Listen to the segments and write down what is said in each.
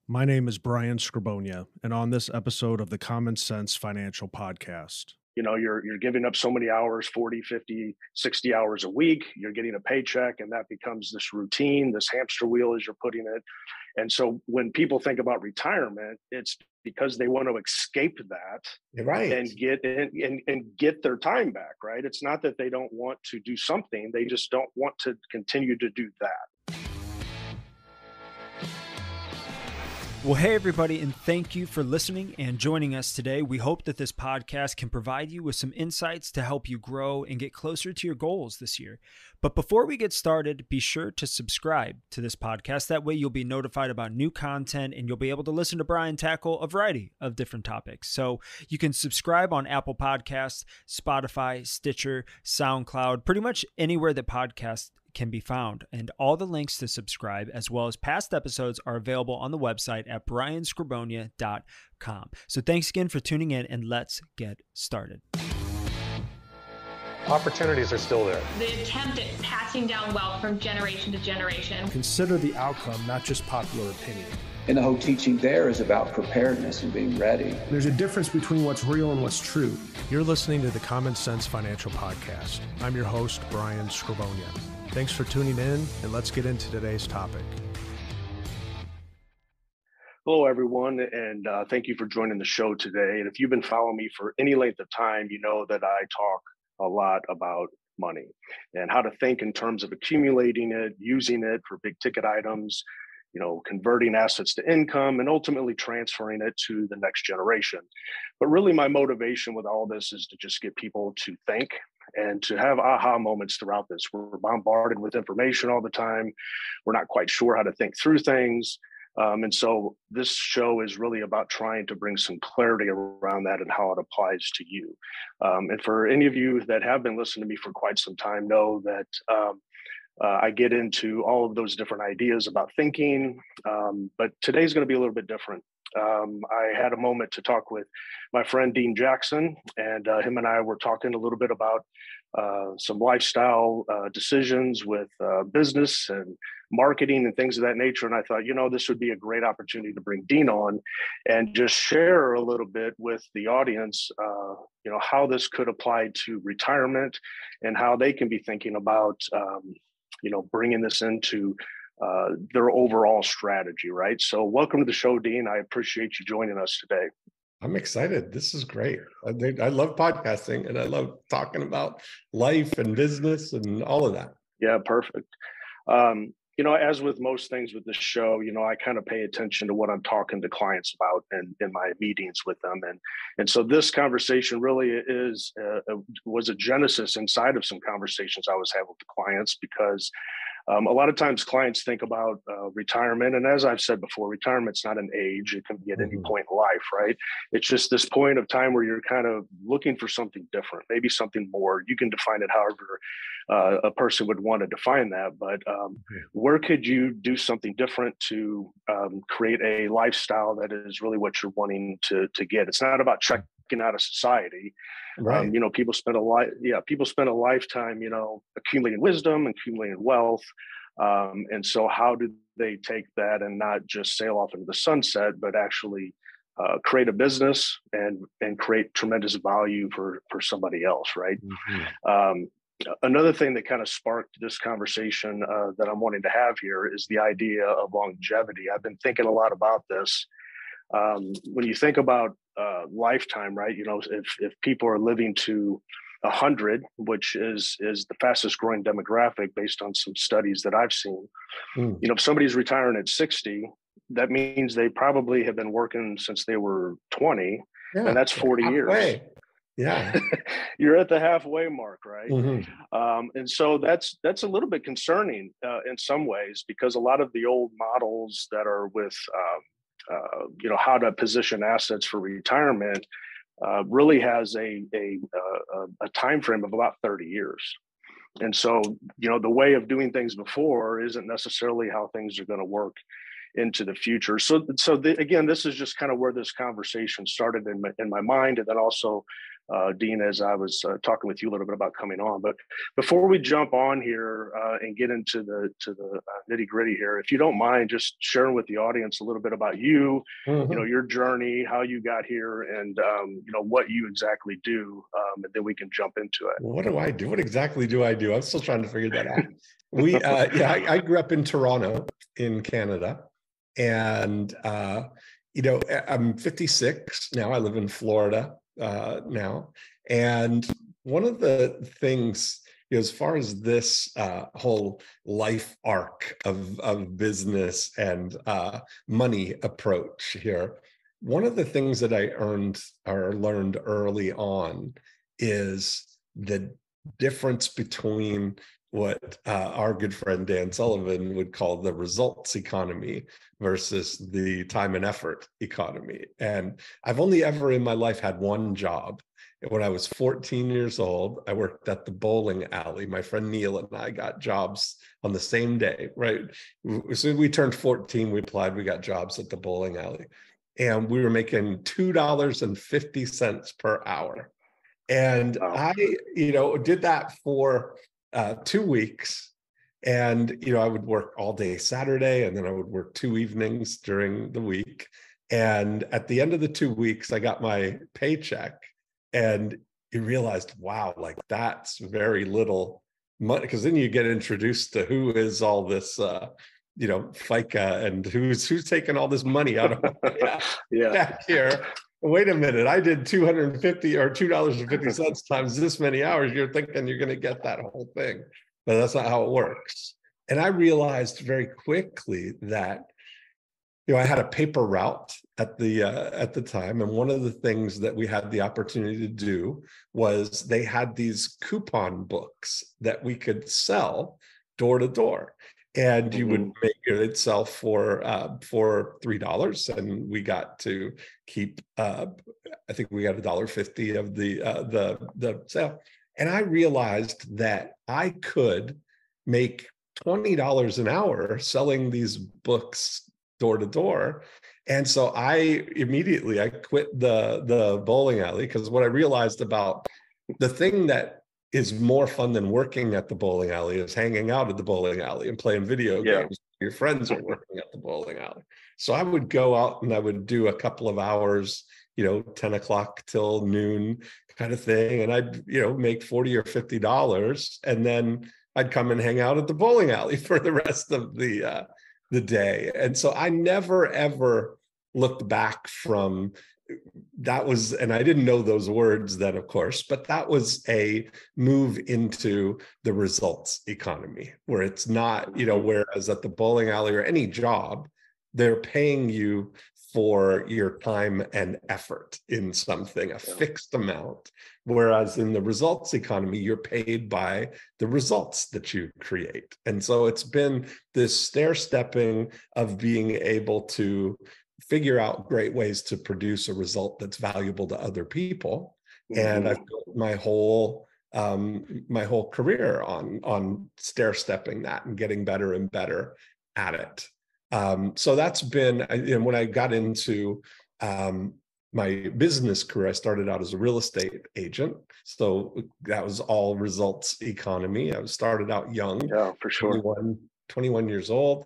My name is Brian Skrobonja, and on this episode of the Common Sense Financial Podcast. You're giving up so many hours, 40, 50, 60 hours a week. You're getting a paycheck, and that becomes this routine, this hamster wheel, as you're putting it. And so when people think about retirement, it's because they want to escape that Right. and get their time back, right? It's not that they don't want to do something, they just don't want to continue to do that. Well, hey, everybody, and thank you for listening and joining us today. We hope that this podcast can provide you with some insights to help you grow and get closer to your goals this year. But before we get started, be sure to subscribe to this podcast. That way you'll be notified about new content and you'll be able to listen to Brian tackle a variety of different topics. So you can subscribe on Apple Podcasts, Spotify, Stitcher, SoundCloud, pretty much anywhere that podcasts can be found, and all the links to subscribe as well as past episodes are available on the website at brianskrobonja.com. So thanks again for tuning in, and let's get started. Opportunities are still there. The attempt at passing down wealth from generation to generation. Consider the outcome, not just popular opinion. And the whole teaching there is about preparedness and being ready. There's a difference between what's real and what's true. You're listening to the Common Sense Financial Podcast. I'm your host, Brian Skrobonja. Thanks for tuning in, and let's get into today's topic. Hello, everyone, and thank you for joining the show today. And if you've been following me for any length of time, you know that I talk a lot about money and how to think in terms of accumulating it, using it for big ticket items, converting assets to income, and ultimately transferring it to the next generation. But really, my motivation with all this is to just get people to think and to have aha moments throughout this. We're bombarded with information all the time. We're not quite sure how to think through things. And so this show is really about trying to bring some clarity around that and how it applies to you. And for any of you that have been listening to me for quite some time, know that I get into all of those different ideas about thinking, but today's going to be a little bit different. I had a moment to talk with my friend Dean Jackson, and him and I were talking a little bit about some lifestyle decisions with business and marketing and things of that nature. And I thought, this would be a great opportunity to bring Dean on and just share a little bit with the audience, how this could apply to retirement and how they can be thinking about, bringing this into their overall strategy, right? So welcome to the show, Dean. I appreciate you joining us today. I'm excited. This is great. I love podcasting and I love talking about life and business and all of that. Yeah, perfect. As with most things with this show, I kind of pay attention to what I'm talking to clients about in my meetings with them. And so this conversation really was a genesis inside of some conversations I was having with the clients, because a lot of times clients think about retirement. And as I've said before, retirement's not an age. It can be at any point in life, right? It's just this point of time where you're kind of looking for something different, maybe something more. You can define it however a person would want to define that. But where could you do something different to create a lifestyle that is really what you're wanting to get? It's not about checking out of society. Right. People spend a lifetime, accumulating wisdom, accumulating wealth. And so how do they take that and not just sail off into the sunset, but actually create a business and create tremendous value for somebody else, right? Another thing that kind of sparked this conversation that I'm wanting to have here is the idea of longevity. I've been thinking a lot about this. When you think about lifetime, right? If people are living to 100, which is the fastest growing demographic based on some studies that I've seen, if somebody's retiring at 60, that means they probably have been working since they were 20, and that's 40 years. Yeah. You're at the halfway mark, right? And so that's a little bit concerning in some ways, because a lot of the old models that are with how to position assets for retirement really has a time frame of about 30 years. And so, the way of doing things before isn't necessarily how things are going to work into the future. So again, this is just kind of where this conversation started in my mind, and then also Dean, as I was talking with you a little bit about coming on. But before we jump on here and get into the nitty gritty here, if you don't mind, just sharing with the audience a little bit about you, your journey, how you got here, and what you exactly do, and then we can jump into it. What do I do? What exactly do I do? I'm still trying to figure that out. I grew up in Toronto, in Canada, and I'm 56 now. I live in Florida now. And one of the things, as far as this whole life arc of business and money approach here, one of the things that I learned early on is the difference between what our good friend Dan Sullivan would call the results economy versus the time and effort economy. And I've only ever in my life had one job. When I was 14 years old, I worked at the bowling alley. My friend Neil and I got jobs on the same day, right? As soon as we turned 14, we applied, we got jobs at the bowling alley. And we were making $2.50 per hour. And I, did that for 2 weeks. And, I would work all day Saturday, and then I would work 2 evenings during the week. And at the end of the 2 weeks, I got my paycheck, and you realized, wow, like that's very little money. Because then you get introduced to who is all this, FICA, and who's taking all this money out of back here. Wait a minute, I did $2.50 or $2.50 times this many hours. You're thinking you're going to get that whole thing, but that's not how it works. And I realized very quickly that, I had a paper route at the time, and one of the things that we had the opportunity to do was they had these coupon books that we could sell door to door. And you would make it sell for $3, and we got to keep. I think we got $1.50 of the sale. And I realized that I could make $20 an hour selling these books door to door. And so I quit the bowling alley, because what I realized about the thing that is more fun than working at the bowling alley is hanging out at the bowling alley and playing video games. Your friends are working at the bowling alley. So I would go out and I would do a couple of hours, 10 o'clock till noon kind of thing. And I'd, make $40 or $50. And then I'd come and hang out at the bowling alley for the rest of the day. And so I never, ever looked back from that. And I didn't know those words then, of course, but that was a move into the results economy, where it's not, whereas at the bowling alley or any job, they're paying you for your time and effort in something, a fixed amount. Whereas in the results economy, you're paid by the results that you create. And so it's been this stair-stepping of being able to figure out great ways to produce a result that's valuable to other people. And I've built my whole career on stair-stepping that and getting better and better at it. So that's been, when I got into my business career, I started out as a real estate agent. So that was all results economy. I started out young, for sure, 21 years old.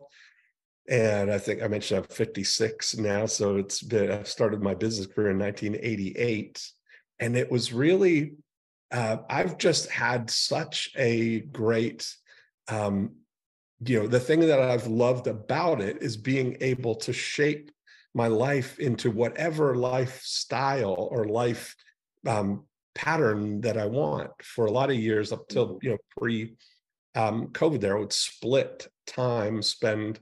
And I think I mentioned I'm 56 now. So I've started my business career in 1988. And it was really, I've just had such a great, the thing that I've loved about it is being able to shape my life into whatever lifestyle or life pattern that I want. For a lot of years up till, pre-COVID there, I would split time, spend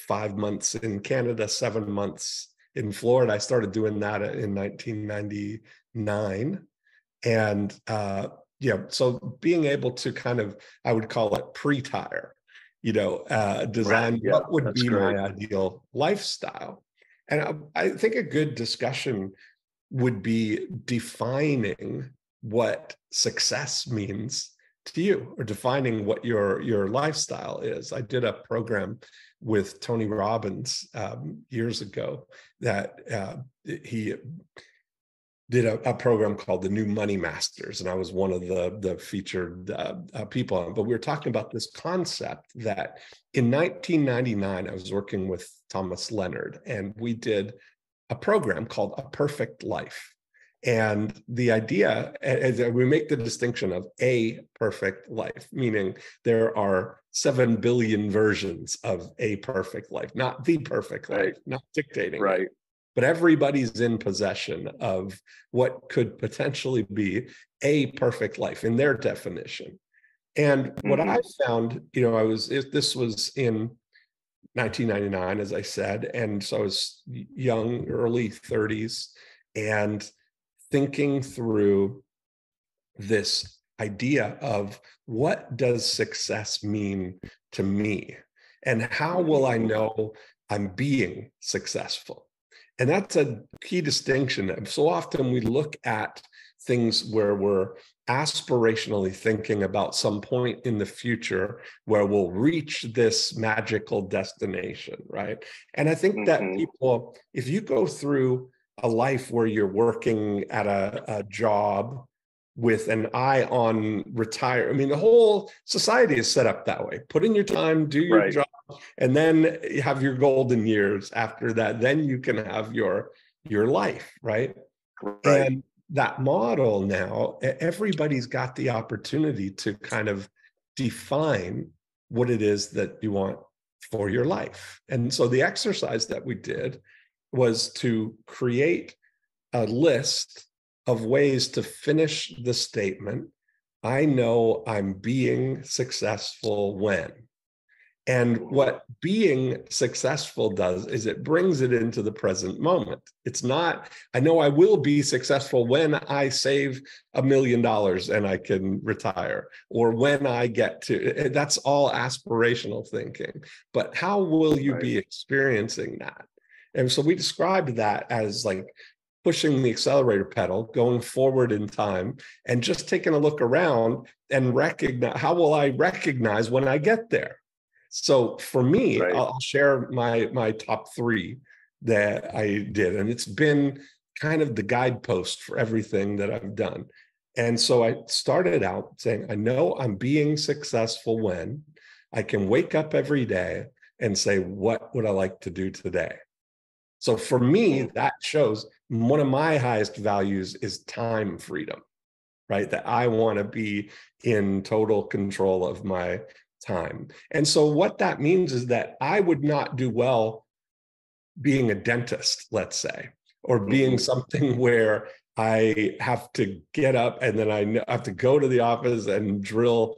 5 months in Canada, 7 months in Florida. I started doing that in 1999. And so being able to kind of, I would call it pre-tire, design what would be my ideal lifestyle. And I think a good discussion would be defining what success means to you, or defining what your lifestyle is. I did a program with Tony Robbins years ago that he did a program called the New Money Masters, and I was one of the featured people on it. But we were talking about this concept that in 1999, I was working with Thomas Leonard, and we did a program called A Perfect Life. And the idea, as we make the distinction of a perfect life, meaning there are 7 billion versions of a perfect life, not the perfect life, not dictating it. But everybody's in possession of what could potentially be a perfect life in their definition. And what I found, this was in 1999, as I said, and so I was young, early 30s, and thinking through this idea of what does success mean to me, and how will I know I'm being successful? And that's a key distinction. So often we look at things where we're aspirationally thinking about some point in the future where we'll reach this magical destination, right? And I think that people, if you go through a life where you're working at a job with an eye on retire, I mean, the whole society is set up that way. Put in your time, do your job, and then you have your golden years after that. Then you can have your life, right? And that model now, everybody's got the opportunity to kind of define what it is that you want for your life. And so the exercise that we did was to create a list of ways to finish the statement, I know I'm being successful when. And what being successful does is it brings it into the present moment. It's not, I know I will be successful when I save $1 million and I can retire, or when I get to, that's all aspirational thinking. But how will you be experiencing that? And so we described that as like pushing the accelerator pedal, going forward in time, and just taking a look around and recognize, how will I recognize when I get there? So for me, I'll share my top 3 that I did. And it's been kind of the guidepost for everything that I've done. And so I started out saying, I know I'm being successful when I can wake up every day and say, what would I like to do today? So for me, that shows one of my highest values is time freedom, right? That I want to be in total control of my time. And so what that means is that I would not do well being a dentist, let's say, or being something where I have to get up and then I have to go to the office and drill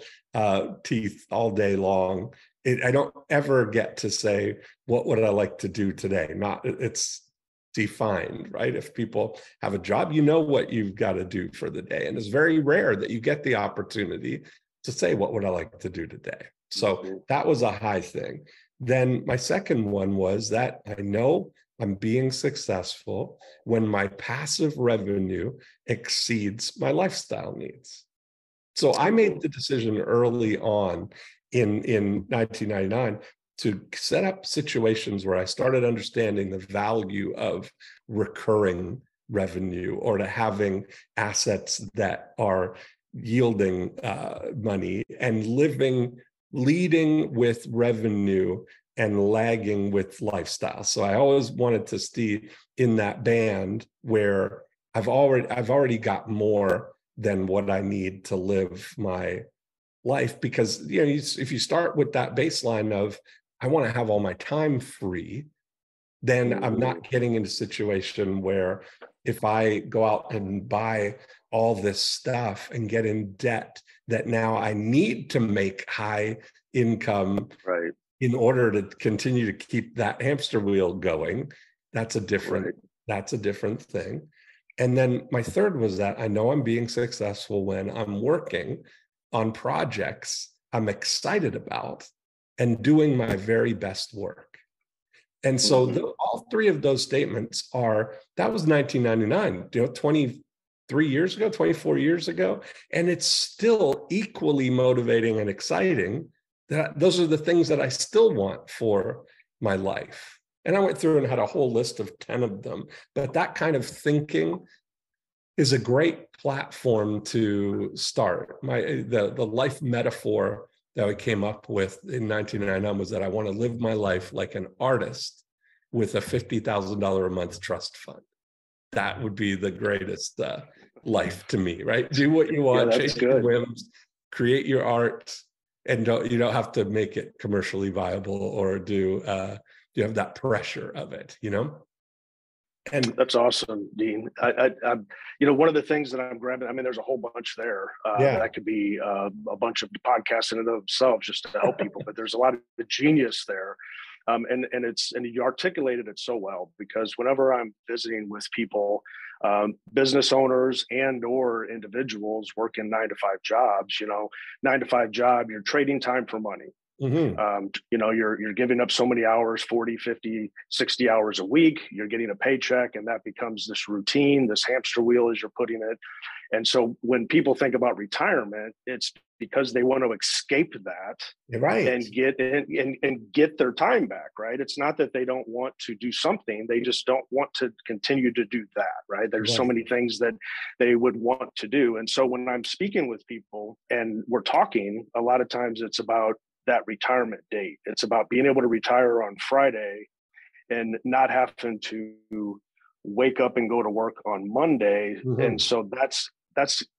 teeth all day long. I don't ever get to say, what would I like to do today? It's defined, right? If people have a job, you know what you've got to do for the day. And it's very rare that you get the opportunity to say, what would I like to do today? So that was a high thing. Then my second one was that I know I'm being successful when my passive revenue exceeds my lifestyle needs. So I made the decision early on in 1999 to set up situations where I started understanding the value of recurring revenue, or to having assets that are yielding money, and leading with revenue and lagging with lifestyle. So I always wanted to stay in that band where I've already got more than what I need to live my life. Because if you start with that baseline of I want to have all my time free, then I'm not getting into a situation where if I go out and buy all this stuff and get in debt, that now I need to make high income in order to continue to keep that hamster wheel going. That's a different thing. And then my third was that I know I'm being successful when I'm working on projects I'm excited about and doing my very best work. And so all 3 of those statements that was 1999, 23 years ago, 24 years ago. And it's still equally motivating and exciting. That those are the things that I still want for my life. And I went through and had a whole list of 10 of them. But that kind of thinking is a great platform to start. The life metaphor that I came up with in 1999 was that I want to live my life like an artist with a $50,000 a month trust fund. That would be the greatest life to me, right? Do what you want, chase your whims, create your art, and you don't have to make it commercially viable or do you have that pressure of it, you know? And that's awesome, Dean. I one of the things that I'm grabbing, I mean, there's a whole bunch there. That could be a bunch of podcasts in and of themselves just to help people, but there's a lot of genius there. And you articulated it so well, because whenever I'm visiting with people, business owners and or individuals working 9-to-5 jobs, 9-to-5 job, you're trading time for money. Mm-hmm. You're giving up so many hours, 40, 50, 60 hours a week, you're getting a paycheck, and that becomes this routine, this hamster wheel as you're putting it. And so when people think about retirement, it's because they want to escape that, right, and get in and get their time back, right? It's not that they don't want to do something, they just don't want to continue to do that, right? There's so many things that they would want to do. And so when I'm speaking with people and we're talking, a lot of times it's about that retirement date. It's about being able to retire on Friday and not having to wake up and go to work on Monday. Mm-hmm. And so that's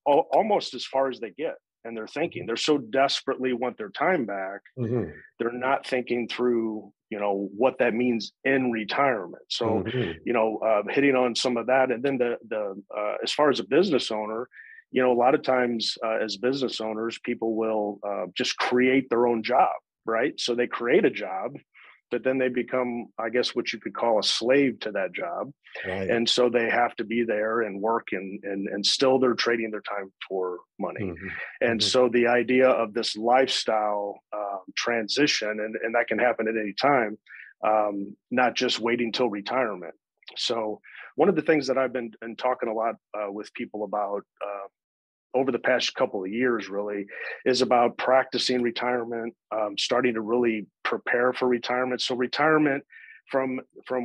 almost as far as they get. And they're thinking, they're so desperately want their time back. Mm-hmm. They're not thinking through, what that means in retirement. So, mm-hmm. Hitting on some of that. And then the as far as a business owner, a lot of times as business owners, people will just create their own job, right? So they create a job, but then they become, I guess, what you could call a slave to that job. Right. And so they have to be there and work and still they're trading their time for money. Mm-hmm. And mm-hmm. so the idea of this lifestyle transition, and that can happen at any time, not just waiting till retirement. So one of the things that I've been talking a lot with people about over the past couple of years really is about practicing retirement, starting to really prepare for retirement. So retirement from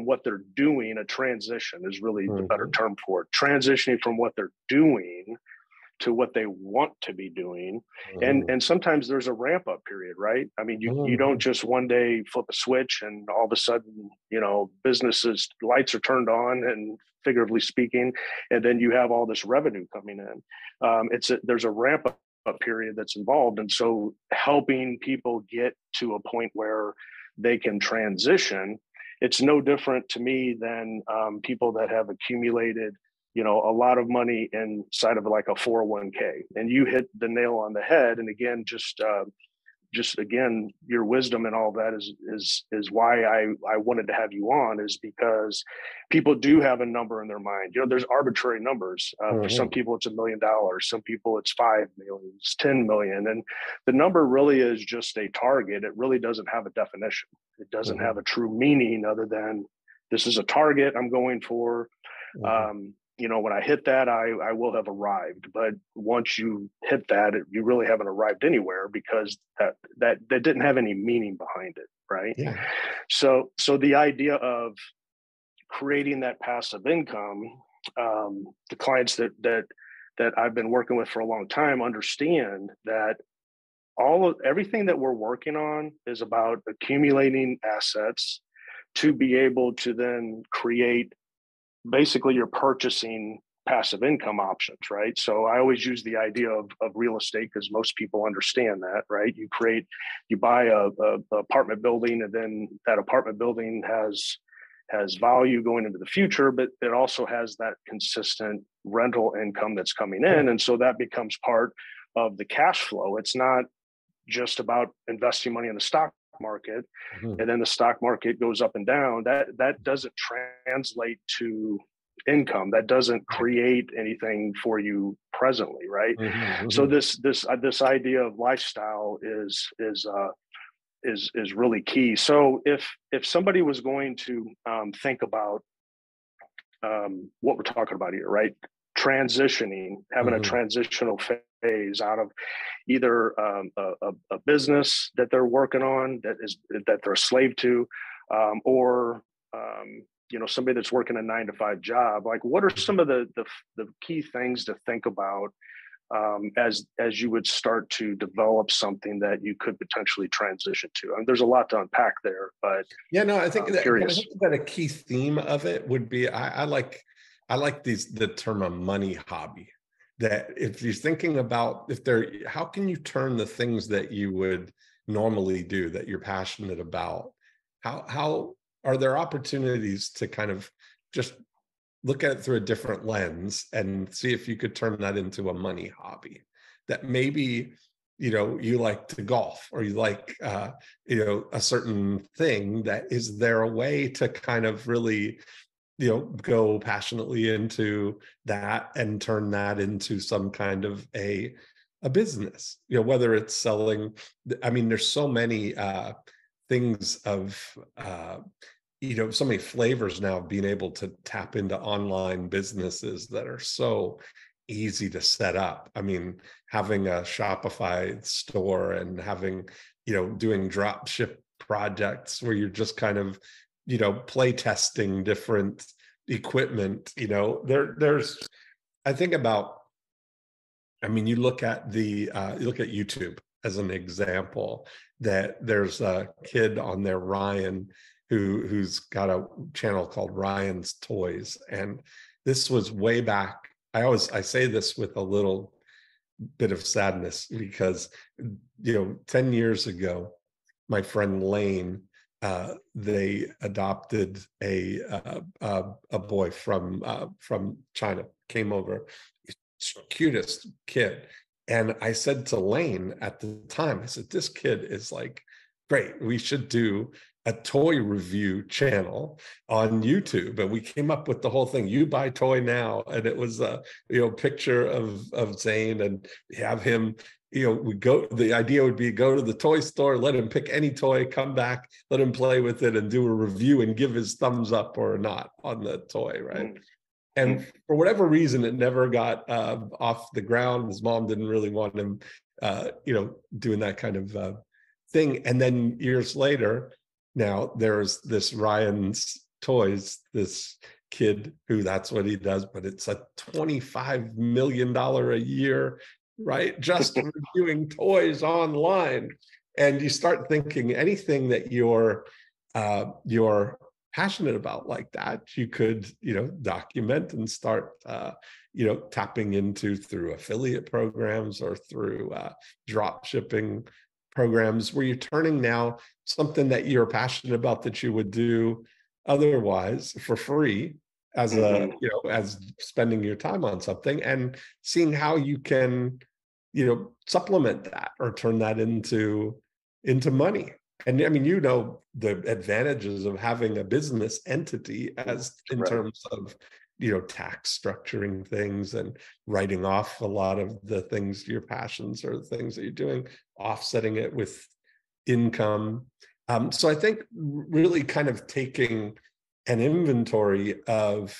what they're doing, a transition is really mm-hmm. the better term for it. Transitioning from what they're doing to what they want to be doing. Mm-hmm. And sometimes there's a ramp up period, right? I mean, you don't just one day flip a switch and all of a sudden, businesses lights are turned on, and figuratively speaking, and then you have all this revenue coming in. There's a ramp up period that's involved. And so helping people get to a point where they can transition, it's no different to me than people that have accumulated a lot of money inside of like a 401k, and you hit the nail on the head. And again, just again, your wisdom and all that is why I wanted to have you on, is because people do have a number in their mind. There's arbitrary numbers. Mm-hmm. For some people, it's $1 million. Some people, it's 5 million, it's 10 million. And the number really is just a target. It really doesn't have a definition. It doesn't mm-hmm. have a true meaning other than this is a target I'm going for. Mm-hmm. When I hit that, I will have arrived. But once you hit that, you really haven't arrived anywhere, because that didn't have any meaning behind it, right? Yeah. So the idea of creating that passive income, the clients that I've been working with for a long time understand that everything that we're working on is about accumulating assets to be able to then create. Basically, you're purchasing passive income options, right? So I always use the idea of real estate, because most people understand that, right? You buy a apartment building, and then that apartment building has value going into the future, but it also has that consistent rental income that's coming in. And so that becomes part of the cash flow. It's not just about investing money in the stock market, mm-hmm. and then the stock market goes up and down. That doesn't translate to income. That doesn't create anything for you presently, right? Mm-hmm. So this idea of lifestyle is really key. So if somebody was going to think about what we're talking about here, right? Transitioning, having mm-hmm. a transitional phase out of either a business that they're working on that they're a slave to, or somebody that's working a 9-to-5 job, like what are some of the key things to think about as you would start to develop something that you could potentially transition to? I mean, there's a lot to unpack there, but yeah, no, I think curious. I think that a key theme of it would be I like the term a money hobby. That if you're thinking about how can you turn the things that you would normally do that you're passionate about, how are there opportunities to kind of just look at it through a different lens and see if you could turn that into a money hobby? That maybe, you like to golf, or you like, a certain thing, that is there a way to kind of really, go passionately into that and turn that into some kind of a business, whether it's selling. I mean, there's so many things of, so many flavors now of being able to tap into online businesses that are so easy to set up. I mean, having a Shopify store and having, doing drop ship projects where you're just kind of, play testing different equipment, there's, I think about, I mean, you look at YouTube as an example, that there's a kid on there, Ryan, who's got a channel called Ryan's Toys. And this was way back. I say this with a little bit of sadness because, 10 years ago, my friend Lane, they adopted a boy from China, came over, cutest kid. And I said to Lane at the time, I said, this kid is like, great, we should do a toy review channel on YouTube. And we came up with the whole thing, You Buy Toy Now. And it was a, picture of Zane, and have him, the idea would be go to the toy store, let him pick any toy, come back, let him play with it and do a review and give his thumbs up or not on the toy, right? And for whatever reason, it never got off the ground. His mom didn't really want him, doing that kind of thing. And then years later, now there's this Ryan's Toys, this kid who that's what he does, but it's a $25 million a year, right? Just reviewing toys online. And you start thinking anything that you're passionate about like that, you could, document and start, tapping into through affiliate programs or through drop shipping programs, where you're turning now something that you're passionate about that you would do otherwise for free as as spending your time on something, and seeing how you can, supplement that or turn that into money. And I mean, the advantages of having a business entity as in terms of, tax structuring things and writing off a lot of the things, your passions or the things that you're doing, offsetting it with income. So I think really kind of taking an inventory of,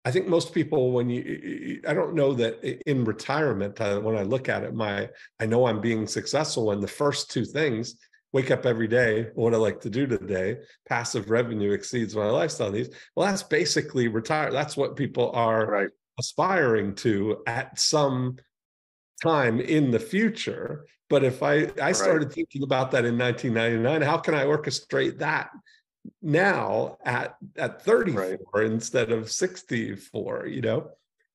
I think most people, I don't know that in retirement, when I look at it, I know I'm being successful in the first two things: wake up every day, what I like to do today, passive revenue exceeds my lifestyle needs. Well, that's basically retire. That's what people are aspiring to at some time in the future. But if I started thinking about that in 1999, how can I orchestrate that now at 34 instead of 64,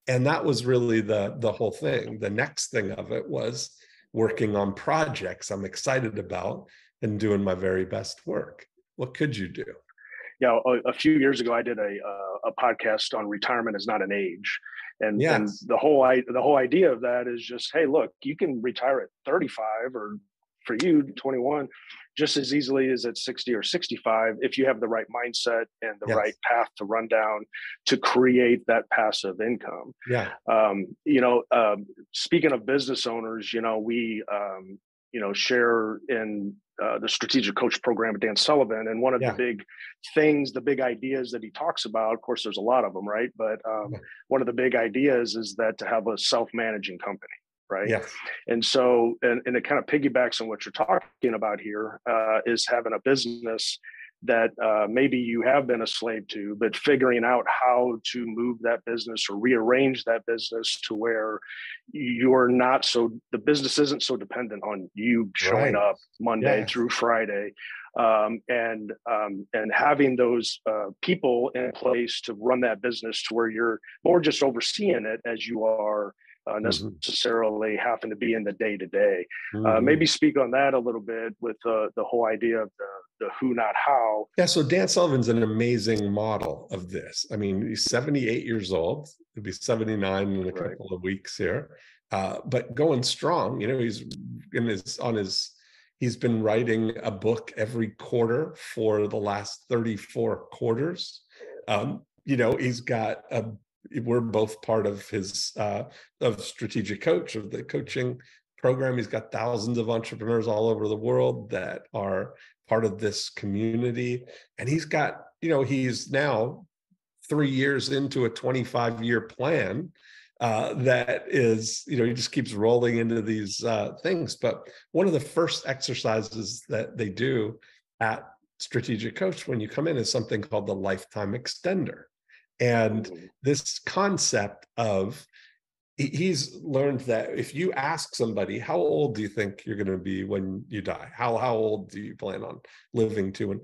And that was really the whole thing. The next thing of it was working on projects I'm excited about and doing my very best work. What could you do? Yeah, a few years ago, I did a podcast on retirement is not an age. And the whole idea of that is just, hey, look, you can retire at 35 or for you 21 just as easily as at 60 or 65 if you have the right mindset and the right path to run down to create that passive income. Speaking of business owners, we share in the strategic coach program with Dan Sullivan, and one of the big ideas that he talks about, of course there's a lot of them, right, but one of the big ideas is that to have a self-managing company, right? And so, and it kind of piggybacks on what you're talking about here, is having a business that maybe you have been a slave to, but figuring out how to move that business or rearrange that business to where the business isn't so dependent on you showing up Monday through Friday, and having those people in place to run that business to where you're more just overseeing it as you are necessarily having to be in the day-to-day. Maybe speak on that a little bit with the whole idea of the who, not how. Yeah, so Dan Sullivan's an amazing model of this. I mean, he's 78 years old. He'll be 79 in a couple of weeks here, but going strong. You know, he's been writing a book every quarter for the last 34 quarters. You know, he's got we're both part of his of Strategic Coach, of the coaching program. He's got thousands of entrepreneurs all over the world that are part of this community. And he's got, you know, he's now 3 years into a 25-year plan that is, you know, he just keeps rolling into these things. But one of the first exercises that they do at Strategic Coach when you come in is something called the lifetime extender. And this concept of, he's learned that if you ask somebody, how old do you think you're going to be when you die? How old do you plan on living to? And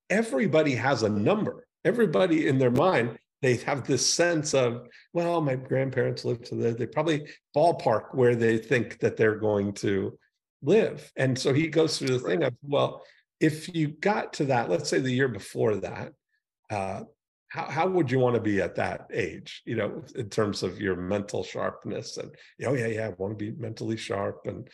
everybody has a number. Everybody in their mind, they have this sense of, well, my grandparents lived to they probably ballpark where they think that they're going to live. And so he goes through the thing of, well, if you got to that, let's say the year before that, how would you want to be at that age, you know, in terms of your mental sharpness? And, I want to be mentally sharp. And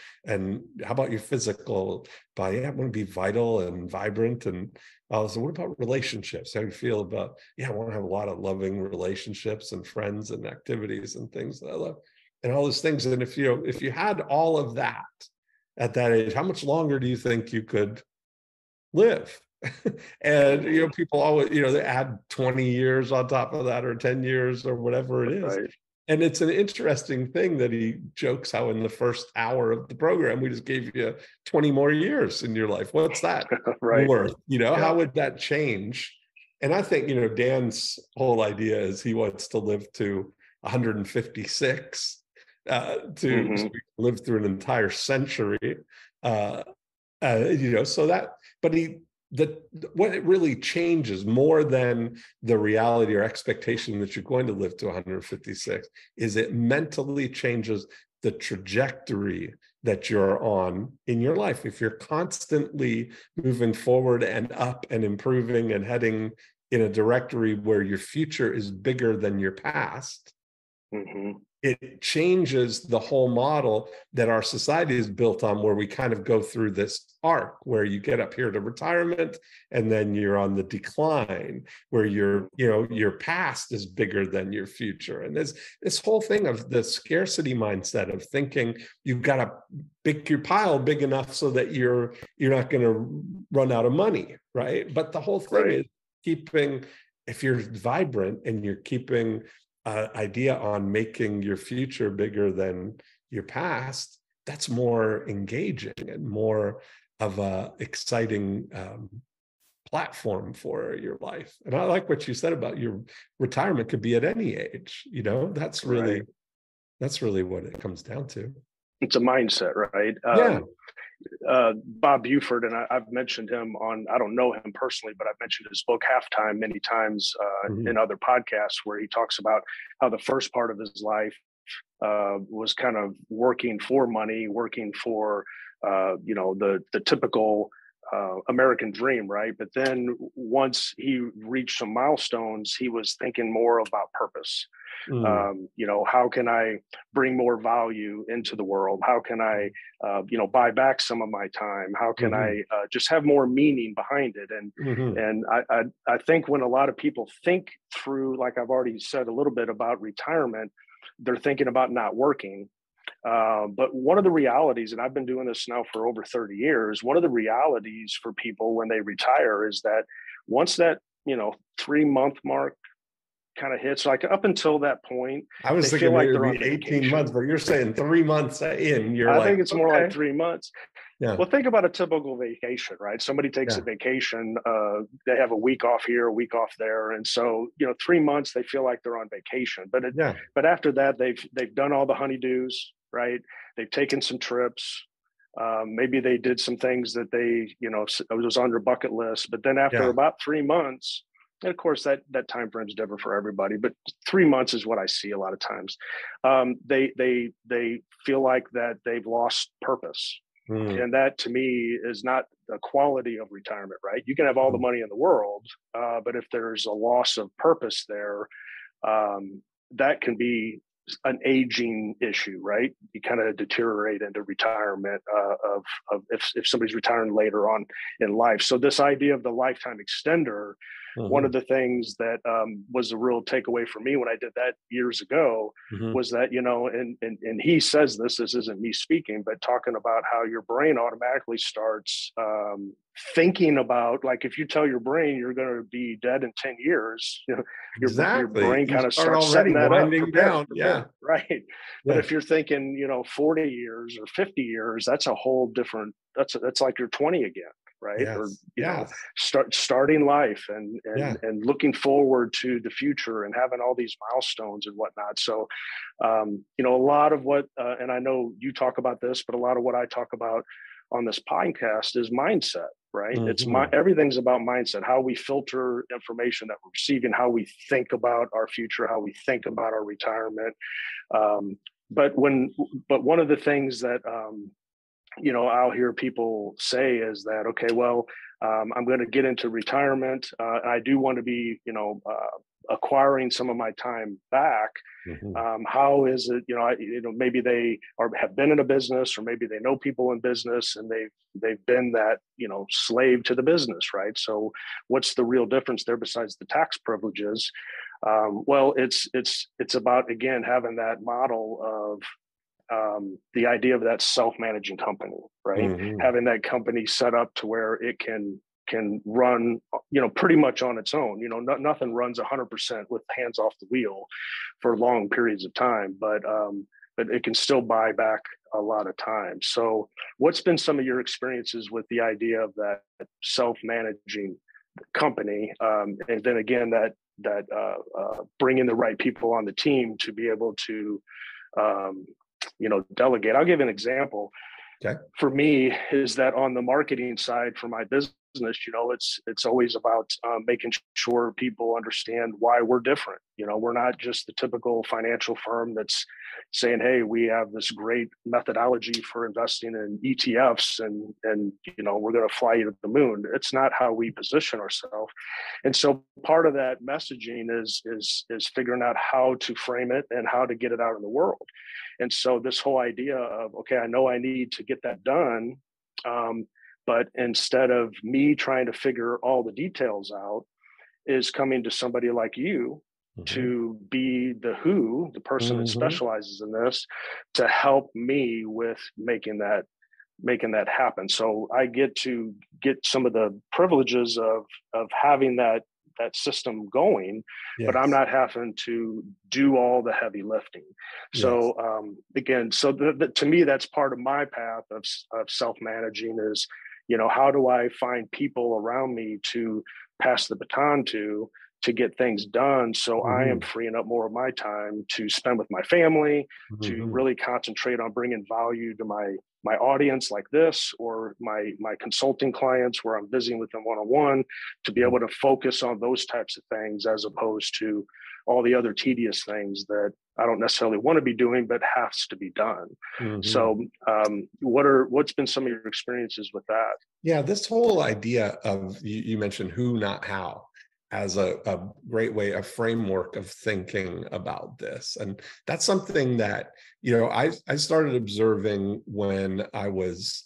how about your physical body? I want to be vital and vibrant. And so what about relationships? How do you feel about, I want to have a lot of loving relationships and friends and activities and things that I love and all those things. And if you had all of that at that age, how much longer do you think you could live? And people always they add 20 years on top of that, or 10 years, or whatever it is. And it's an interesting thing that he jokes how in the first hour of the program we just gave you 20 more years in your life. What's that worth? How would that change? And I think Dan's whole idea is he wants to live to 156 to live through an entire century. So that, but what it really changes more than the reality or expectation that you're going to live to 156 is it mentally changes the trajectory that you're on in your life. If you're constantly moving forward and up and improving and heading in a directory where your future is bigger than your past, it changes the whole model that our society is built on, where we kind of go through this arc where you get up here to retirement and then you're on the decline, where your past is bigger than your future. And there's this whole thing of the scarcity mindset of thinking you've got to make your pile big enough so that you're not going to run out of money, right? But the whole thing is keeping, if you're vibrant and you're keeping idea on making your future bigger than your past, that's more engaging and more of a exciting platform for your life. And I like what you said about your retirement could be at any age. That's really what it comes down to. It's a mindset, right? Bob Buford, and I've mentioned him on, I don't know him personally, but I've mentioned his book Halftime many times in other podcasts, where he talks about how the first part of his life was kind of working for money, working for the typical American dream, right? But then once he reached some milestones, he was thinking more about purpose. How can I bring more value into the world? How can I, buy back some of my time? How can I just have more meaning behind it? And I think when a lot of people think through, like I've already said a little bit about retirement, they're thinking about not working. But one of the realities, and I've been doing this now for over 30 years, one of the realities for people when they retire is that once that 3-month mark kind of hits, like up until that point, I was thinking like they're on 18 months, but you're saying 3 months in, I think it's more like 3 months. Yeah. Well, think about a typical vacation, right? Somebody takes a vacation, they have a week off here, a week off there. And so, 3 months, they feel like they're on vacation, but after that, they've done all the honeydews, right? They've taken some trips. Maybe they did some things that it was on their bucket list, but then after about 3 months, and of course that time frame is different for everybody, but 3 months is what I see a lot of times. They feel like that they've lost purpose. And that to me is not the quality of retirement, right? You can have all the money in the world, but if there's a loss of purpose there, that can be an aging issue, right? You kind of deteriorate into retirement of if somebody's retiring later on in life. So this idea of the lifetime extender, one of the things that was a real takeaway for me when I did that years ago was that, and he says this isn't me speaking, but talking about how your brain automatically starts thinking about, like, if you tell your brain you're going to be dead in 10 years, your brain kind of starts setting that up. Prepare, right. But if you're thinking, 40 years or 50 years, that's a whole different, that's like you're 20 again. Right. Or, starting life and looking forward to the future and having all these milestones and whatnot. So, a lot of what, and I know you talk about this, but a lot of what I talk about on this podcast is mindset, right? It's everything's about mindset, how we filter information that we're receiving, how we think about our future, how we think about our retirement. But one of the things that, I'll hear people say is that, okay, well, I'm going to get into retirement. I do want to be, acquiring some of my time back. How is it, maybe they have been in a business, or maybe they know people in business and they've been that, slave to the business, right? So what's the real difference there besides the tax privileges? Well, it's about, again, having that model of, the idea of that self-managing company, right? Having that company set up to where it can run, pretty much on its own. Nothing runs 100% with hands off the wheel for long periods of time, but it can still buy back a lot of time. So what's been some of your experiences with the idea of that self-managing company? And then again, that bringing the right people on the team to be able to, delegate. I'll give an example. Okay. For me, is that on the marketing side for my business, it's always about making sure people understand why we're different. We're not just the typical financial firm that's saying, hey, we have this great methodology for investing in ETFs and we're going to fly you to the moon. It's not how we position ourselves. And so part of that messaging is figuring out how to frame it and how to get it out in the world. And so this whole idea of, okay, I know I need to get that done, but instead of me trying to figure all the details out, is coming to somebody like you to be the person that specializes in this, to help me with making that happen. So I get to get some of the privileges of having that system going, but I'm not having to do all the heavy lifting. So again, so to me, that's part of my path of self-managing is, how do I find people around me to pass the baton to get things done? So I am freeing up more of my time to spend with my family, to really concentrate on bringing value to my audience like this, or my consulting clients where I'm visiting with them one-on-one, to be able to focus on those types of things as opposed to all the other tedious things that I don't necessarily want to be doing, but has to be done. So what's been some of your experiences with that? Yeah, this whole idea of, you mentioned who, not how, as a great way, a framework of thinking about this. And that's something that, I started observing when I was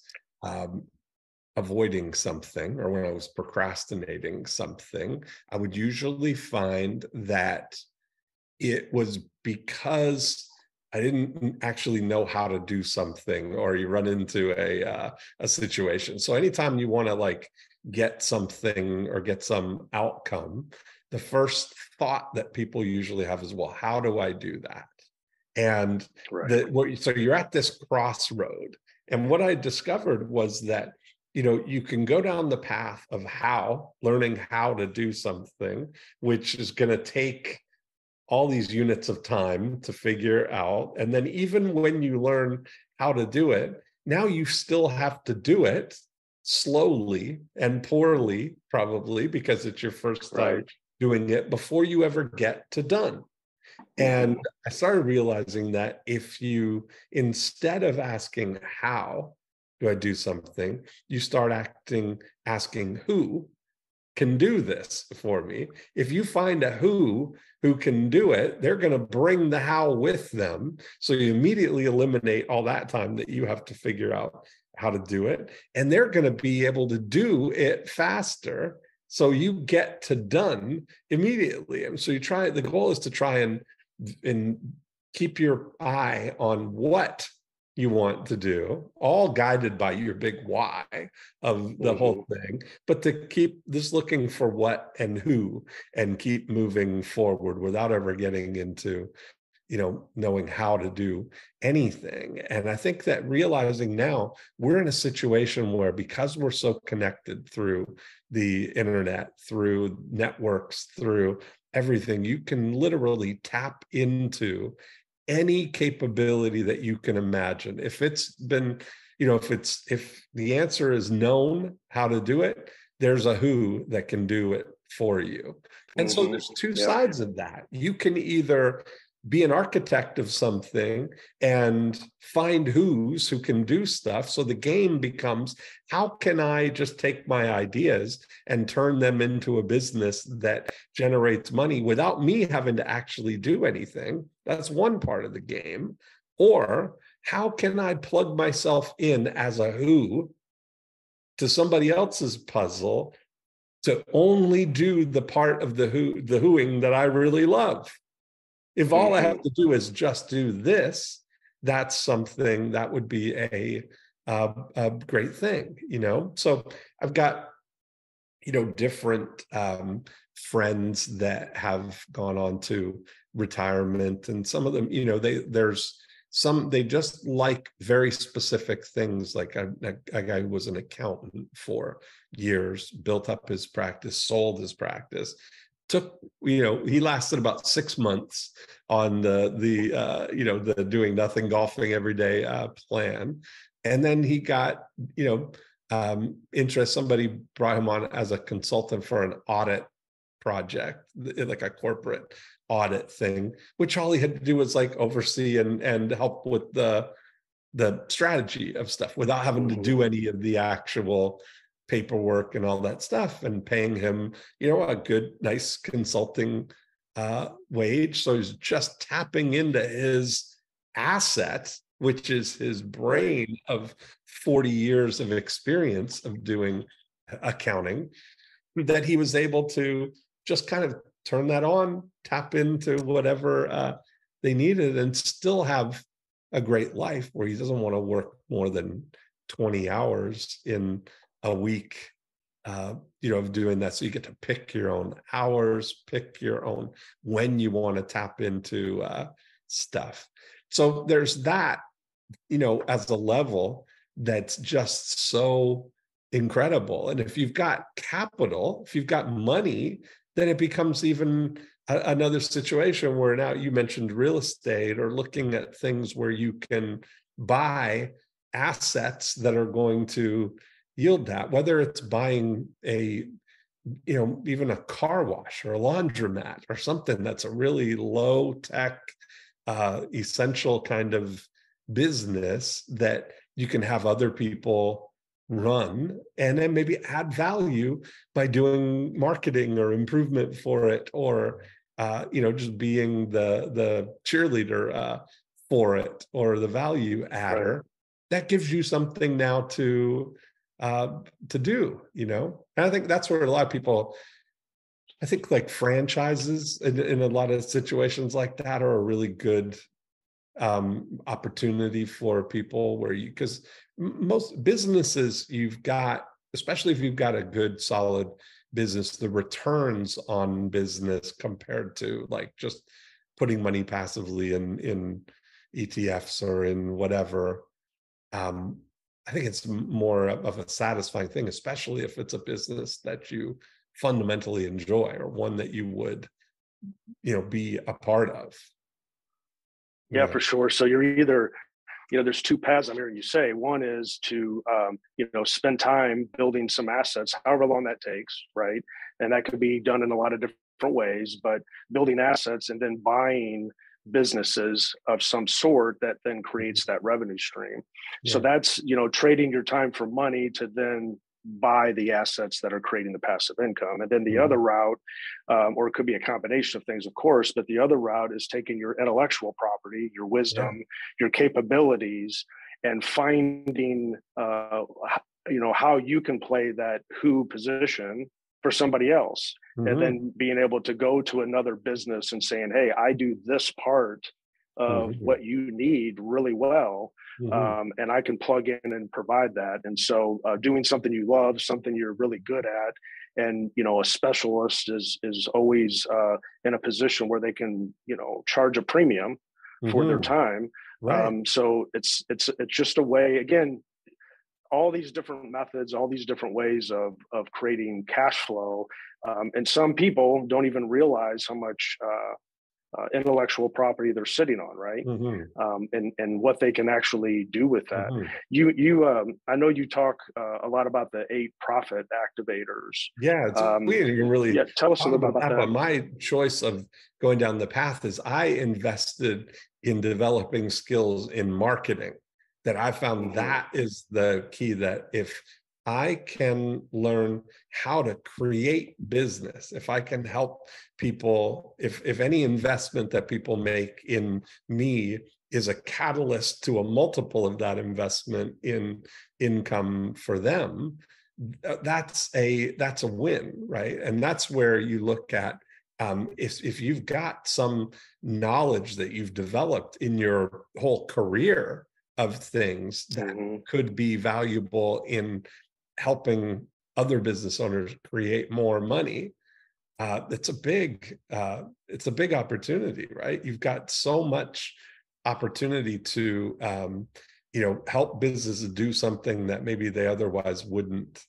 avoiding something, or when I was procrastinating something. I would usually find that it was because I didn't actually know how to do something, or you run into a situation. So anytime you want to get something or get some outcome, the first thought that people usually have is, well, how do I do that? And so you're at this crossroad, And what I discovered was that, you can go down the path of learning how to do something, which is going to take all these units of time to figure out. And then even when you learn how to do it, now you still have to do it slowly and poorly, probably because it's your first time doing it before you ever get to done. And I started realizing that if you, instead of asking how do I do something, you start asking who can do this for me. If you find a who can do it, they're going to bring the how with them. So you immediately eliminate all that time that you have to figure out how to do it. And they're going to be able to do it faster. So you get to done immediately. And so the goal is to try and keep your eye on what you want to do, all guided by your big why of the whole thing, but to keep this looking for what and who and keep moving forward without ever getting into, knowing how to do anything. And I think that realizing now we're in a situation where, because we're so connected through the internet, through networks, through everything, you can literally tap into any capability that you can imagine. If it's been, if the answer is known how to do it, there's a who that can do it for you. And so there's two sides of that. You can either be an architect of something and find who can do stuff. So the game becomes, how can I just take my ideas and turn them into a business that generates money without me having to actually do anything? That's one part of the game. Or how can I plug myself in as a who to somebody else's puzzle to only do the part of the whoing that I really love? If all I have to do is just do this, that's something that would be a great thing, So I've got, different friends that have gone on to retirement, and some of them, they just like very specific things. Like a guy who was an accountant for years, built up his practice, sold his practice. He lasted about 6 months on the doing nothing, golfing every day plan. And then he got, interest. Somebody brought him on as a consultant for an audit project, like a corporate audit thing, which all he had to do was like oversee and help with the strategy of stuff without having to do any of the actual paperwork and all that stuff, and paying him, a good, nice consulting wage. So he's just tapping into his asset, which is his brain of 40 years of experience of doing accounting, that he was able to just kind of turn that on, tap into whatever they needed, and still have a great life where he doesn't want to work more than 20 hours in a week, of doing that. So you get to pick your own hours, pick your own when you want to tap into stuff. So there's that, as a level that's just so incredible. And if you've got capital, if you've got money, then it becomes even another situation where now you mentioned real estate, or looking at things where you can buy assets that are going to yield that, whether it's buying even a car wash or a laundromat or something that's a really low tech, essential kind of business that you can have other people run, and then maybe add value by doing marketing or improvement for it, or just being the cheerleader for it, or the value adder. Right. That gives you something now to do, and I think that's where a lot of people, I think, like franchises in a lot of situations like that are a really good opportunity for people, where because most businesses, you've got, especially if you've got a good solid business, the returns on business compared to like just putting money passively in ETFs or in whatever, I think it's more of a satisfying thing, especially if it's a business that you fundamentally enjoy or one that you would, be a part of. Yeah, for sure. So you're either, there's two paths I'm hearing you say. One is to, spend time building some assets, however long that takes, right? And that could be done in a lot of different ways, but building assets and then buying businesses of some sort that then creates that revenue stream. Yeah. So that's, trading your time for money to then buy the assets that are creating the passive income. And then the other route, or it could be a combination of things, of course, but the other route is taking your intellectual property, your wisdom, your capabilities, and finding, how you can play that who position for somebody else. And then being able to go to another business and saying, hey, I do this part of what you need really well. And I can plug in and provide that. And so doing something you love, something you're really good at, and, a specialist is always in a position where they can, charge a premium for their time. Right. So it's just a way, again, all these different methods, all these different ways of creating cash flow. And some people don't even realize how much intellectual property they're sitting on, right? And what they can actually do with that. I know you talk a lot about the 8 profit activators. Yeah, we didn't even really tell us a little bit about that. But my choice of going down the path is I invested in developing skills in marketing. That I found that is the key, that if I can learn how to create business, if I can help people, if any investment that people make in me is a catalyst to a multiple of that investment in income for them, that's a win, right? And that's where you look at, if you've got some knowledge that you've developed in your whole career of things that could be valuable in helping other business owners create more money, it's a big opportunity, right? You've got so much opportunity to help businesses do something that maybe they otherwise wouldn't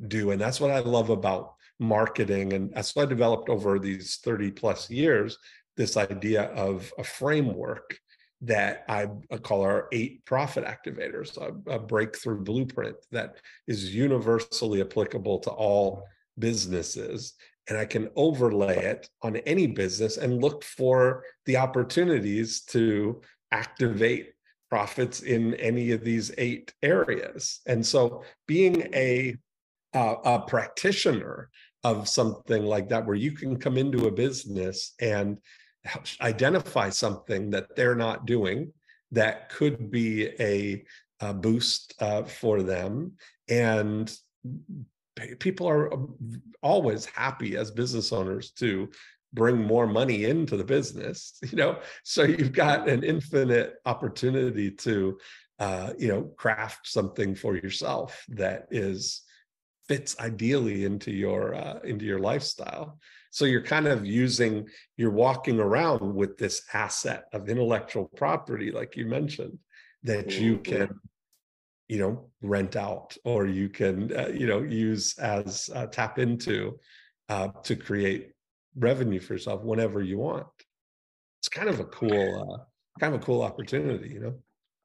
do. And that's what I love about marketing, and that's what I developed over these 30 plus years, this idea of a framework that I call our 8 profit activators, a breakthrough blueprint that is universally applicable to all businesses. And I can overlay it on any business and look for the opportunities to activate profits in any of these 8 areas. And so being a practitioner of something like that, where you can come into a business and identify something that they're not doing that could be a boost for them. And people are always happy as business owners to bring more money into the business, so you've got an infinite opportunity to craft something for yourself that fits ideally into your lifestyle. So you're kind of you're walking around with this asset of intellectual property, like you mentioned, that you can, rent out, or you can, use as tap into to create revenue for yourself whenever you want. It's kind of a cool opportunity,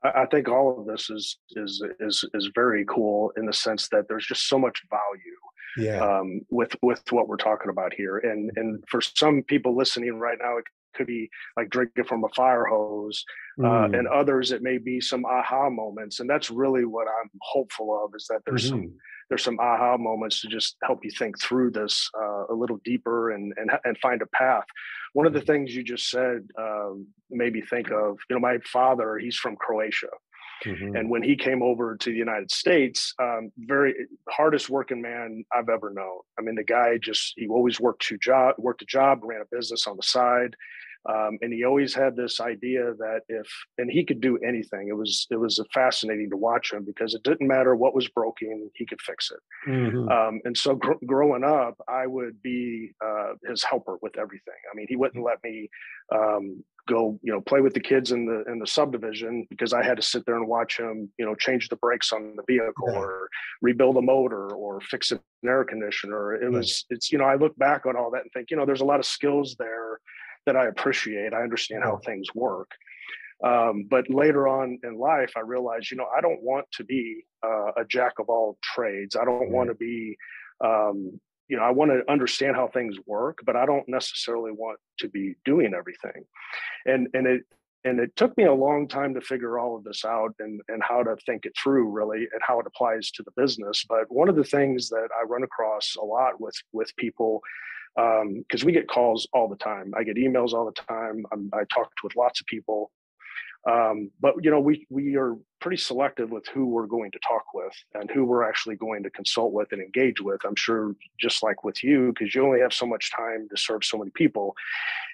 I think all of this is very cool in the sense that there's just so much value with what we're talking about here. And for some people listening right now, it could be like drinking from a fire hose, and others, it may be some aha moments. And that's really what I'm hopeful of, is that there's some aha moments to just help you think through this a little deeper and find a path. One of the things you just said made me think of, my father, he's from Croatia. And when he came over to the United States, very hardest working man I've ever known. I mean, the guy he always worked a job, ran a business on the side. And he always had this idea that and he could do anything. It was fascinating to watch him, because it didn't matter what was broken, he could fix it. And so growing up, I would be his helper with everything. I mean, he wouldn't let me go, play with the kids in the subdivision, because I had to sit there and watch him, change the brakes on the vehicle or rebuild a motor or fix an air conditioner. I look back on all that and think, there's a lot of skills there that I appreciate. I understand how things work. But later on in life, I realized, I don't want to be a jack of all trades. I don't want to be, I want to understand how things work, but I don't necessarily want to be doing everything. And it took me a long time to figure all of this out and how to think it through, really, and how it applies to the business. But one of the things that I run across a lot with people, because we get calls all the time, I get emails all the time, I talk with lots of people. But we are pretty selective with who we're going to talk with and who we're actually going to consult with and engage with. I'm sure just like with you, because you only have so much time to serve so many people.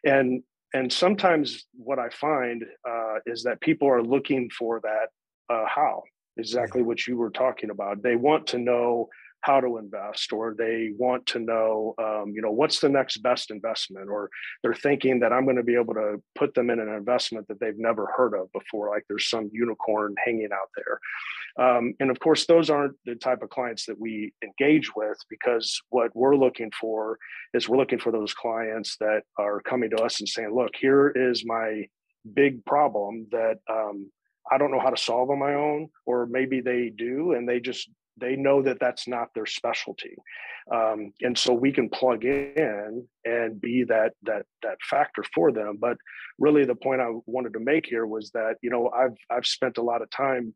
And sometimes what I find is that people are looking for that how, exactly what you were talking about. They want to know how to invest, or they want to know, what's the next best investment, or they're thinking that I'm going to be able to put them in an investment that they've never heard of before, like there's some unicorn hanging out there. And of course, those aren't the type of clients that we engage with, because what we're looking for is those clients that are coming to us and saying, look, here is my big problem that I don't know how to solve on my own, or maybe they do, and they know that that's not their specialty. And so we can plug in and be that factor for them. But really the point I wanted to make here was that, I've spent a lot of time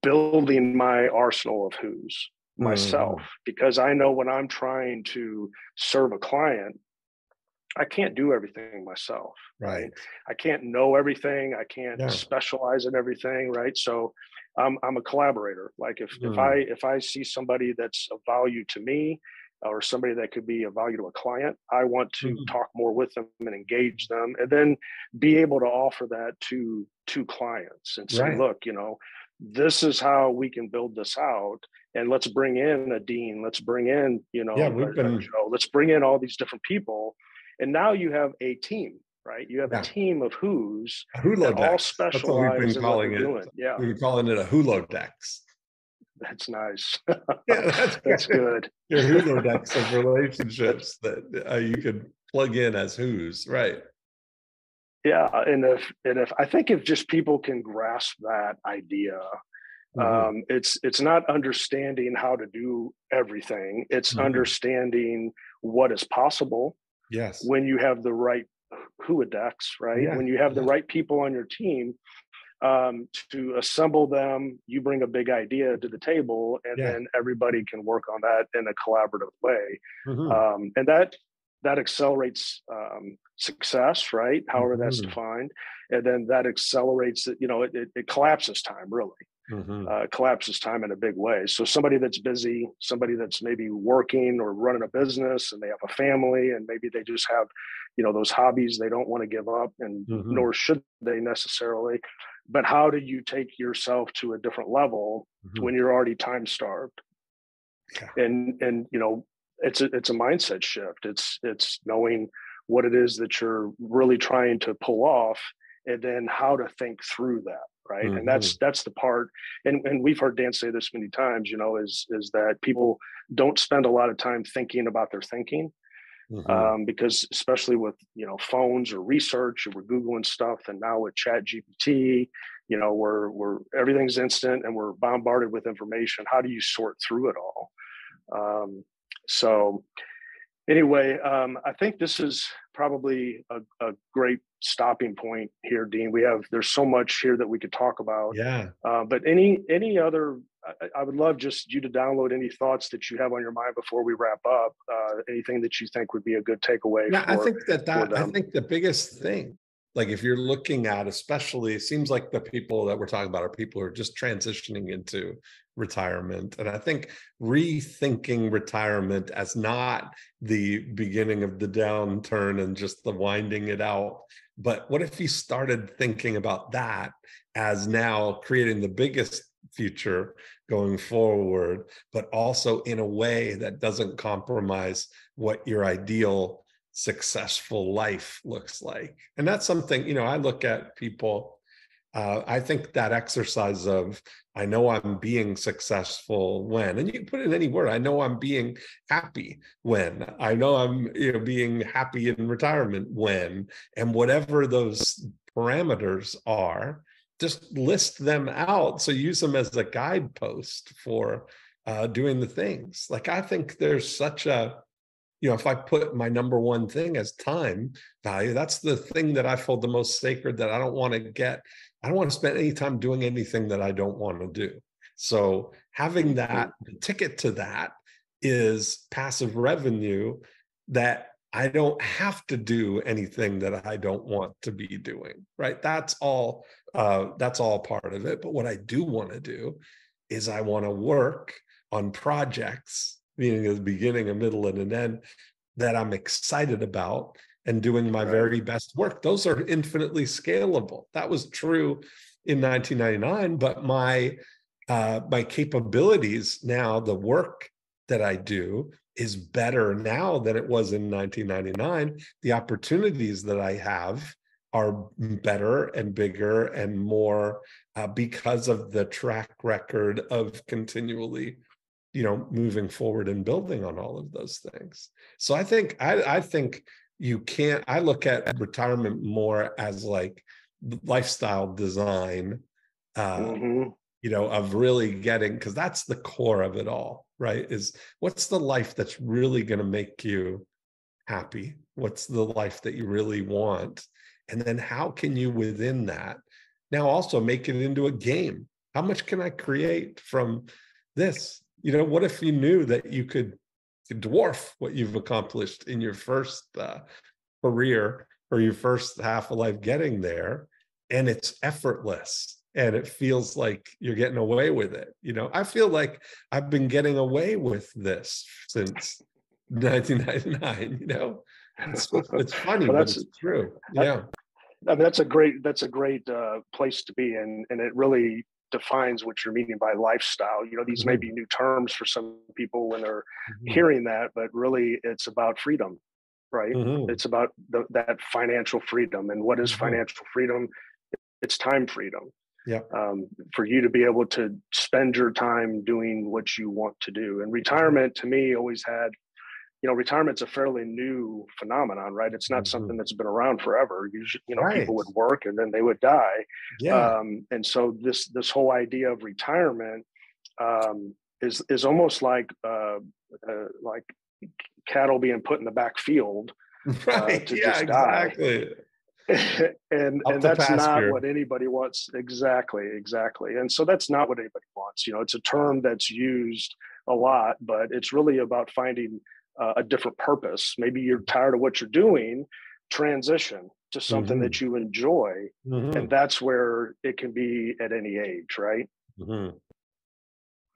building my arsenal of who's myself, because I know when I'm trying to serve a client, I can't do everything myself. Right. I can't know everything. I can't specialize in everything. Right. So I'm a collaborator. Like if I see somebody that's of value to me, or somebody that could be of value to a client, I want to talk more with them and engage them, and then be able to offer that to clients and say, look, this is how we can build this out. And let's bring in a dean. Let's bring in, let's bring in all these different people. And now you have a team, right? You have a team of who's that all specialize in what they're doing. Yeah, we've been calling it a Hulodex. That's nice. That's good. Your Hulodex of relationships that you could plug in as who's, right? Yeah, and if just people can grasp that idea, it's not understanding how to do everything. It's understanding what is possible. Yes. When you have the right Hulodex, right? Yeah. When you have the right people on your team, to assemble them, you bring a big idea to the table, and then everybody can work on that in a collaborative way. And that accelerates success, right? However that's defined. And then that accelerates it, it collapses time, really. Collapses time in a big way. So somebody that's busy, somebody that's maybe working or running a business, and they have a family, and maybe they just have, those hobbies they don't want to give up, and nor should they necessarily. But how do you take yourself to a different level when you're already time starved? And it's a mindset shift. It's knowing what it is that you're really trying to pull off, and then how to think through that. Right. And that's the part. And we've heard Dan say this many times, is that people don't spend a lot of time thinking about their thinking, because especially with, phones or research, or we're Googling stuff. And now with Chat GPT, we're everything's instant and we're bombarded with information. How do you sort through it all? So anyway, I think this is probably a great stopping point here, Dean. There's so much here that we could talk about. Yeah. But any other, I would love just you to download any thoughts that you have on your mind before we wrap up. Anything that you think would be a good takeaway. Yeah, I think I think the biggest thing, like if you're looking at, especially, it seems like the people that we're talking about are people who are just transitioning into retirement. And I think rethinking retirement as not the beginning of the downturn and just the winding it out, but what if you started thinking about that as now creating the biggest future going forward, but also in a way that doesn't compromise what your ideal successful life looks like. And that's something, I look at people, I think that exercise of, I know I'm being successful when, and you can put it in any word, I know I'm being happy when, I know I'm being happy in retirement when, and whatever those parameters are, just list them out. So use them as a guidepost for doing the things. Like, I think there's such a, if I put my number one thing as time value, that's the thing that I hold the most sacred, that I don't want to spend any time doing anything that I don't want to do. So having that, the ticket to that is passive revenue, that I don't have to do anything that I don't want to be doing, right? That's all part of it. But what I do want to do is I want to work on projects, meaning a beginning, a middle, and an end, that I'm excited about and doing my very best work. Those are infinitely scalable. That was true in 1999, but my capabilities now, the work that I do is better now than it was in 1999. The opportunities that I have are better and bigger and more because of the track record of continually moving forward and building on all of those things. So I think you can't, I look at retirement more as like lifestyle design, of really getting, because that's the core of it all, right? Is what's the life that's really going to make you happy? What's the life that you really want? And then how can you within that now also make it into a game? How much can I create from this? What if you knew that you could dwarf what you've accomplished in your first career or your first half of life getting there, and it's effortless and it feels like you're getting away with it? I feel like I've been getting away with this since 1999. It's funny, but it's true. Yeah. I mean, that's a great place to be in, and it really defines what you're meaning by lifestyle. These may be new terms for some people when they're hearing that, but really it's about freedom, right? It's about that financial freedom. And what is financial freedom? It's time freedom. Yeah. For you to be able to spend your time doing what you want to do. And retirement to me always had, retirement's a fairly new phenomenon, right? It's not something that's been around forever. Usually, people would work and then they would die. Yeah. And so this whole idea of retirement is almost like cattle being put in the back field to just die. Exactly. and that's not what anybody wants. Exactly. And so that's not what anybody wants. It's a term that's used a lot, but it's really about finding a different purpose. Maybe you're tired of what you're doing, transition to something that you enjoy. And that's where it can be at any age, right?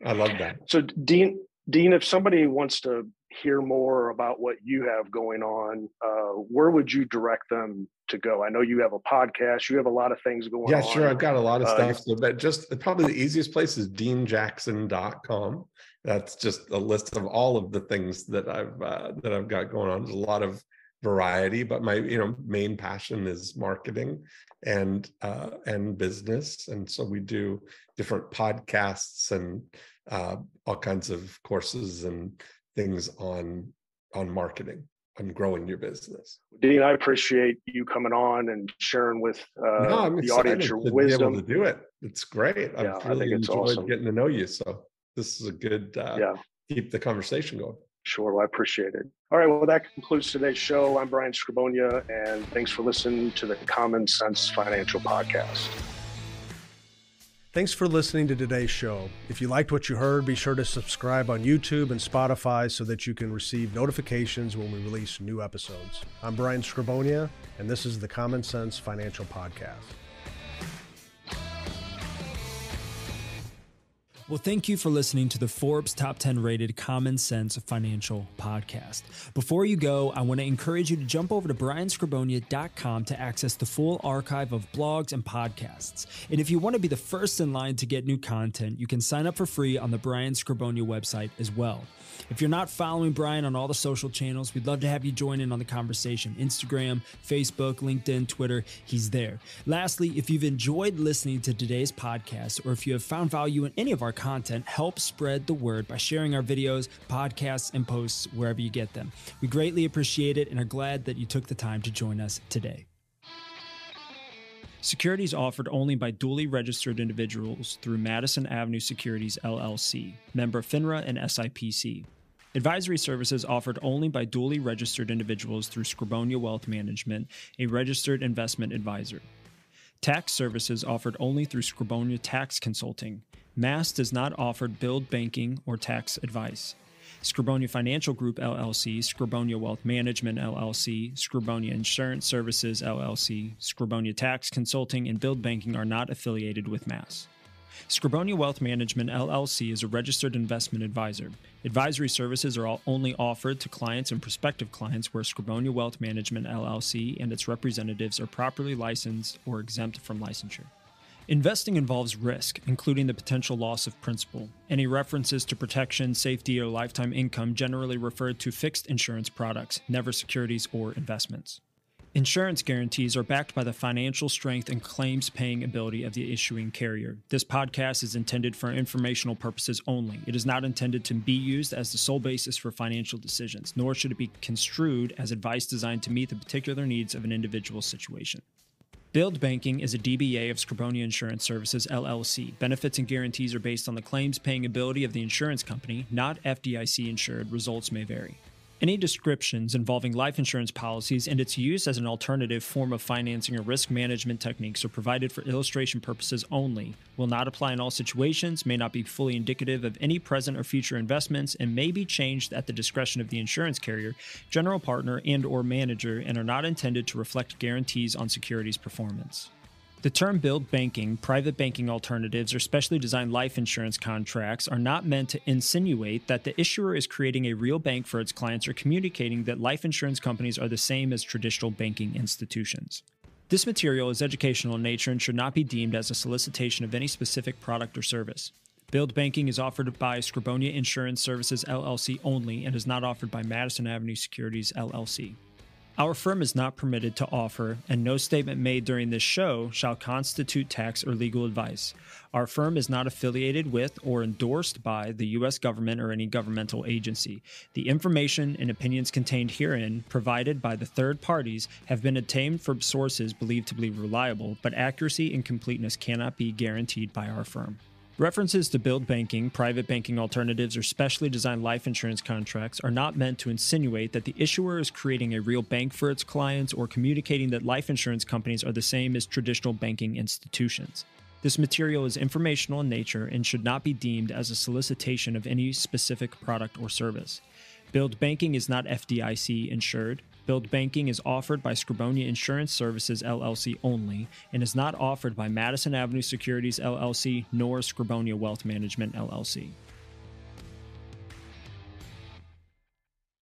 I love that. So Dean, if somebody wants to hear more about what you have going on, where would you direct them to go? I know you have a podcast, you have a lot of things going on. Yeah, sure. I've got a lot of stuff, but just probably the easiest place is deanjackson.com. That's just a list of all of the things that I've got going on. There's a lot of variety, but my main passion is marketing and business, and so we do different podcasts and all kinds of courses and things on marketing, on growing your business. Dean, I appreciate you coming on and sharing with the audience your wisdom. Be able to do it. It's great. Yeah, I've really enjoyed awesome. Getting to know you. So this is a good keep the conversation going. Sure. Well, I appreciate it. All right. Well, that concludes today's show. I'm Brian Skrobonja, and thanks for listening to the Common Sense Financial Podcast. Thanks for listening to today's show. If you liked what you heard, be sure to subscribe on YouTube and Spotify so that you can receive notifications when we release new episodes. I'm Brian Skrobonja, and this is the Common Sense Financial Podcast. Well, thank you for listening to the Forbes Top 10 rated Common Sense Financial Podcast. Before you go, I want to encourage you to jump over to brianskrobonja.com to access the full archive of blogs and podcasts. And if you want to be the first in line to get new content, you can sign up for free on the Brian Skrobonja website as well. If you're not following Brian on all the social channels, we'd love to have you join in on the conversation. Instagram, Facebook, LinkedIn, Twitter, he's there. Lastly, if you've enjoyed listening to today's podcast, or if you have found value in any of our content, help spread the word by sharing our videos, podcasts, and posts wherever you get them. We greatly appreciate it and are glad that you took the time to join us today. Securities offered only by duly registered individuals through Madison Avenue Securities, LLC, member FINRA and SIPC. Advisory services offered only by duly registered individuals through Skrobonja Wealth Management, a registered investment advisor. Tax services offered only through Skrobonja Tax Consulting. Mass does not offer billed banking or tax advice. Skrobonja Financial Group, LLC, Skrobonja Wealth Management, LLC, Skrobonja Insurance Services, LLC, Skrobonja Tax Consulting, and Billed Banking are not affiliated with Mass. Skrobonja Wealth Management, LLC is a registered investment advisor. Advisory services are only offered to clients and prospective clients where Skrobonja Wealth Management, LLC and its representatives are properly licensed or exempt from licensure. Investing involves risk, including the potential loss of principal. Any references to protection, safety, or lifetime income generally refer to fixed insurance products, never securities or investments. Insurance guarantees are backed by the financial strength and claims-paying ability of the issuing carrier. This podcast is intended for informational purposes only. It is not intended to be used as the sole basis for financial decisions, nor should it be construed as advice designed to meet the particular needs of an individual situation. Billed Banking is a DBA of Skrobonja Insurance Services, LLC. Benefits and guarantees are based on the claims-paying ability of the insurance company, not FDIC-insured. Results may vary. Any descriptions involving life insurance policies and its use as an alternative form of financing or risk management techniques are provided for illustration purposes only, will not apply in all situations, may not be fully indicative of any present or future investments, and may be changed at the discretion of the insurance carrier, general partner, and/or manager, and are not intended to reflect guarantees on securities performance. The term billed banking, private banking alternatives, or specially designed life insurance contracts are not meant to insinuate that the issuer is creating a real bank for its clients or communicating that life insurance companies are the same as traditional banking institutions. This material is educational in nature and should not be deemed as a solicitation of any specific product or service. Billed banking is offered by Skrobonja Insurance Services, LLC only and is not offered by Madison Avenue Securities, LLC. Our firm is not permitted to offer, and no statement made during this show shall constitute tax or legal advice. Our firm is not affiliated with or endorsed by the U.S. government or any governmental agency. The information and opinions contained herein, provided by the third parties, have been obtained from sources believed to be reliable, but accuracy and completeness cannot be guaranteed by our firm. References to billed banking, private banking alternatives, or specially designed life insurance contracts are not meant to insinuate that the issuer is creating a real bank for its clients or communicating that life insurance companies are the same as traditional banking institutions. This material is informational in nature and should not be deemed as a solicitation of any specific product or service. Billed banking is not FDIC insured. Billed banking is offered by Skrobonja Insurance Services, LLC only, and is not offered by Madison Avenue Securities, LLC, nor Skrobonja Wealth Management, LLC.